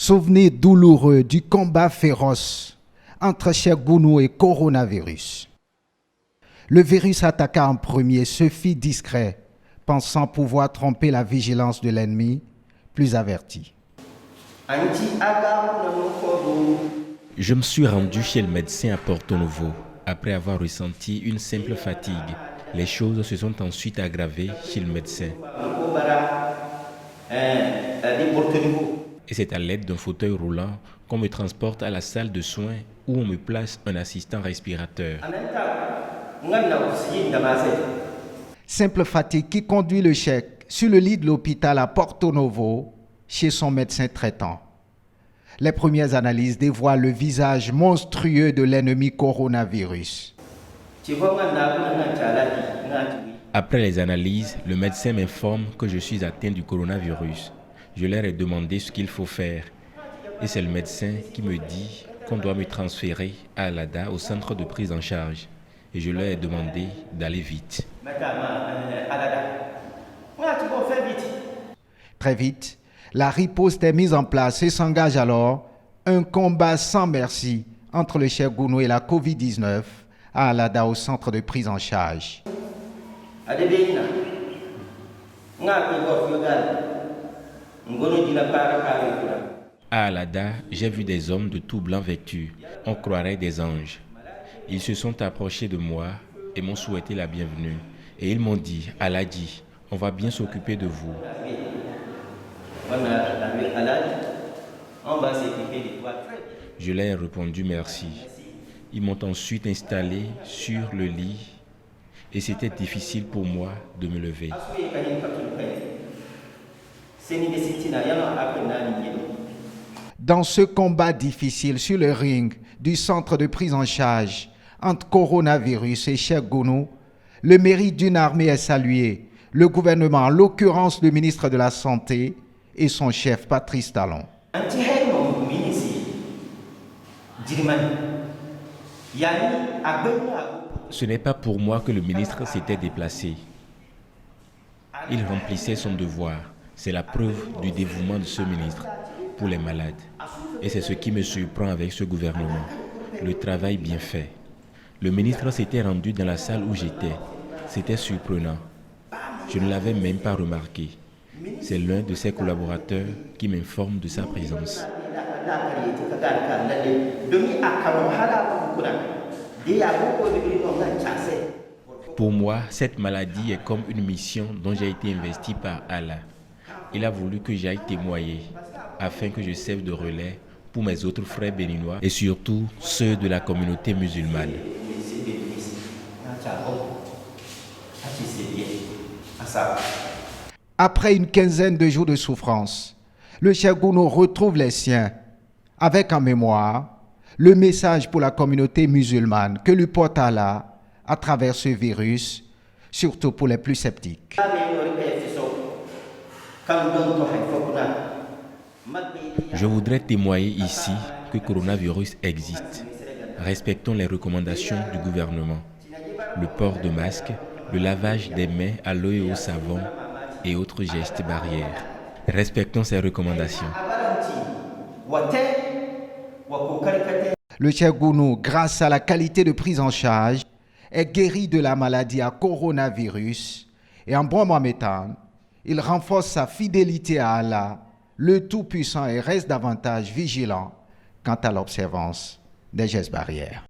Souvenir douloureux du combat féroce entre Cheikh Gounou et coronavirus. Le virus attaqua en premier se fit discret, pensant pouvoir tromper la vigilance de l'ennemi, plus averti. Je me suis rendu chez le médecin à Porto Novo après avoir ressenti une simple fatigue. Les choses se sont ensuite aggravées chez le médecin. Et c'est à l'aide d'un fauteuil roulant qu'on me transporte à la salle de soins où on me place un assistant respirateur. Simple fatigue qui conduit le cheikh sur le lit de l'hôpital à Porto Novo chez son médecin traitant. Les premières analyses dévoilent le visage monstrueux de l'ennemi coronavirus. Après les analyses, le médecin m'informe que je suis atteint du coronavirus. Je leur ai demandé ce qu'il faut faire. Et c'est le médecin qui me dit qu'on doit me transférer à Alada, au centre de prise en charge. Et je leur ai demandé d'aller vite. Très vite, la riposte est mise en place et s'engage alors un combat sans merci entre le Cheikh Gounou et la Covid-19 à Alada, au centre de prise en charge. À Alada, j'ai vu des hommes de tout blanc vêtus. On croirait des anges. Ils se sont approchés de moi et m'ont souhaité la bienvenue. Et ils m'ont dit, Aladi, on va bien s'occuper de vous. Je leur ai répondu merci. Ils m'ont ensuite installé sur le lit et c'était difficile pour moi de me lever. Dans ce combat difficile sur le ring du centre de prise en charge entre coronavirus et Cheikh Gounou, le mérite d'une armée est salué. Le gouvernement, en l'occurrence le ministre de la Santé et son chef Patrice Talon. Ce n'est pas pour moi que le ministre s'était déplacé. Il remplissait son devoir. C'est la preuve du dévouement de ce ministre pour les malades. Et c'est ce qui me surprend avec ce gouvernement. Le travail bien fait. Le ministre s'était rendu dans la salle où j'étais. C'était surprenant. Je ne l'avais même pas remarqué. C'est l'un de ses collaborateurs qui m'informe de sa présence. Pour moi, cette maladie est comme une mission dont j'ai été investi par Allah. Il a voulu que j'aille témoigner afin que je serve de relais pour mes autres frères béninois et surtout ceux de la communauté musulmane. Après une quinzaine de jours de souffrance, le Cheikh Gounou retrouve les siens avec en mémoire le message pour la communauté musulmane que lui porte Allah à travers ce virus, surtout pour les plus sceptiques. Je voudrais témoigner ici que le coronavirus existe. Respectons les recommandations du gouvernement. Le port de masque, le lavage des mains à l'eau et au savon et autres gestes barrières. Respectons ces recommandations. Le Cheikh Gounou, grâce à la qualité de prise en charge, est guéri de la maladie à coronavirus et en bon mahométan, il renforce sa fidélité à Allah, le Tout-Puissant, et reste davantage vigilant quant à l'observance des gestes barrières.